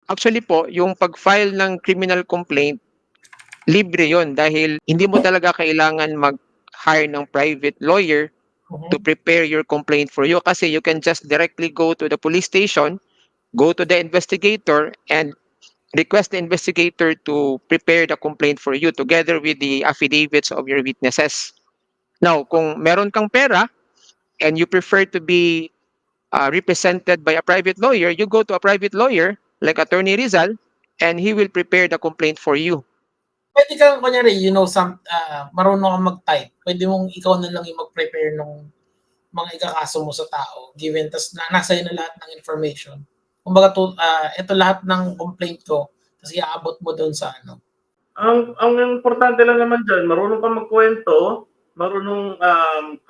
Actually po, yung pag-file ng criminal complaint, libre yon dahil hindi mo talaga kailangan mag-hire ng private lawyer to prepare your complaint for you kasi you can just directly go to the police station, go to the investigator, and request the investigator to prepare the complaint for you together with the affidavits of your witnesses. Now, kung meron kang pera and you prefer to be represented by a private lawyer, you go to a private lawyer like Attorney Rizal and he will prepare the complaint for you. Pwede kang, kunyari, marunong kang mag-type. Pwede mong ikaw na lang yung mag-prepare ng mga ikakaso mo sa tao, given, tas nasa na lahat ng information. Kumbaga, ito lahat ng complaint ko, tas iaabot mo doon sa ano. Ang importante lang naman dyan, marunong kang magkwento, marunong,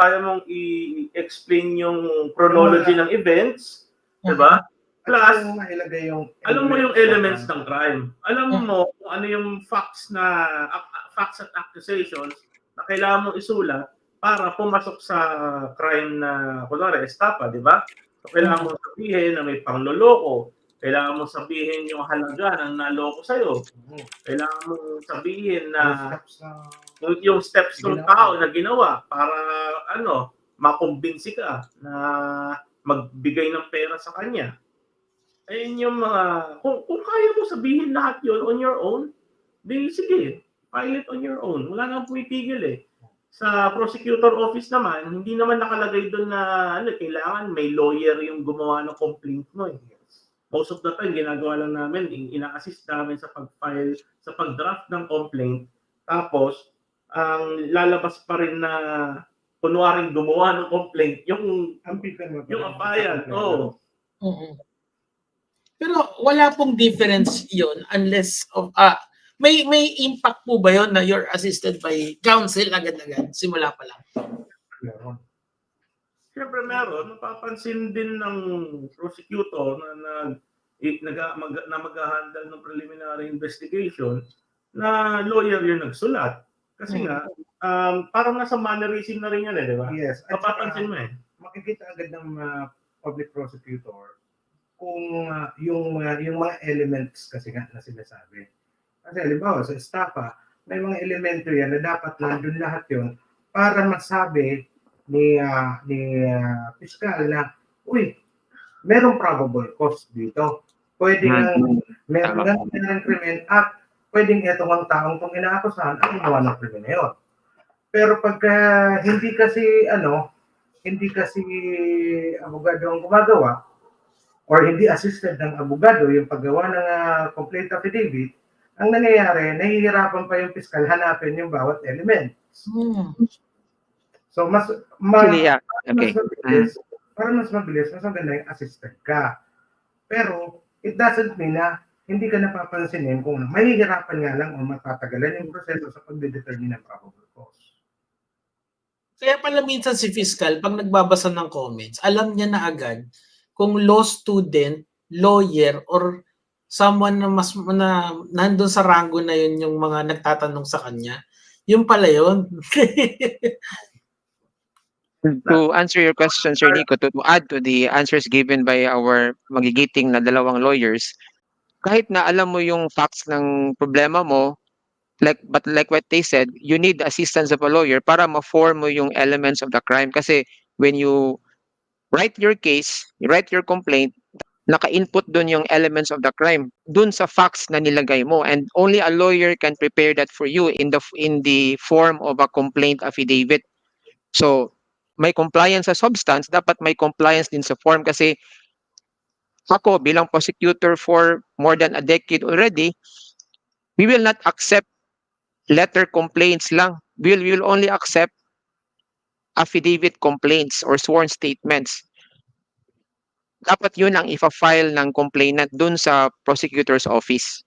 kaya mong i-explain yung chronology ng events, di ba? Plus, alam mo yung elements ng crime. Alam mo kung ano yung facts at accusations na kailangan mong isulat para pumasok sa crime na, kunwari, estafa, di ba? So, kailangan mong sabihin na may pangloloko. Kailangan mong sabihin yung halaga ng naloko sa'yo. Kailangan mong sabihin na yung steps ng tao na ginawa para makumbinsi ka na magbigay ng pera sa kanya. Ayun yung mga, kung kaya mo sabihin lahat yun on your own, di sige, file it on your own. Wala nang pumipigil eh. Sa prosecutor office naman, hindi naman nakalagay doon na kailangan may lawyer yung gumawa ng complaint mo eh. Most of the time, ginagawa lang namin, ina-assist namin sa pag-file, sa pag-draft ng complaint. Tapos, ang lalabas pa rin na kunwaring gumawa ng complaint, yung ampayan. Oo. Pero wala pong difference yon unless of may impact po ba yon na you're assisted by counsel agad-agad simula pa lang? Siyempre meron, mapapansin din ng prosecutor na mag-handle ng preliminary investigation na lawyer yung nagsulat. Kasi nga, parang nasa mannerism na rin yan di ba? Yes. Mapapansin mo Makikita agad ng public prosecutor kung yung mga elements kasi nga na sinasabi. Kasi halimbawa sa estafa, may mga elemento yan na dapat nandun lahat yun para masabi ni piskal na, uy, merong probable cause dito. Pwedeng merong krimen at pwedeng itong ang taong itong inaakusahan ang ginawa ng krimen na yun. Pero pagka hindi kasi abogado ang gumagawa, or hindi assisted ng abogado yung paggawa ng complaint affidavit, ang nangyayari, nahihirapan pa yung piskal hanapin yung bawat element. So, mas mabilis, mas maganda yung assisted ka. Pero, it doesn't mean na hindi ka napapansinin kung mahihirapan nga lang o matatagalan yung proseso sa pag-determine ng probable cause. Kaya pala minsan si fiscal, pag nagbabasa ng comments, alam niya na agad kung law student, lawyer, or someone na nandun sa rango na yun yung mga nagtatanong sa kanya. Yung pala yun. To answer your question, Sir Nico, to add to the answers given by our magigiting na dalawang lawyers, kahit na alam mo yung facts ng problema mo, but like what they said, you need the assistance of a lawyer para ma-form mo yung elements of the crime. Kasi when you write your case, you write your complaint, naka-input dun yung elements of the crime dun sa facts na nilagay mo, and only a lawyer can prepare that for you in the form of a complaint affidavit. So may compliance sa substance, dapat may compliance din sa form. Kasi ako bilang prosecutor for more than a decade already, we will not accept letter complaints lang. We will only accept affidavit complaints or sworn statements. Dapat yun ang ifa-file ng complainant dun sa prosecutor's office.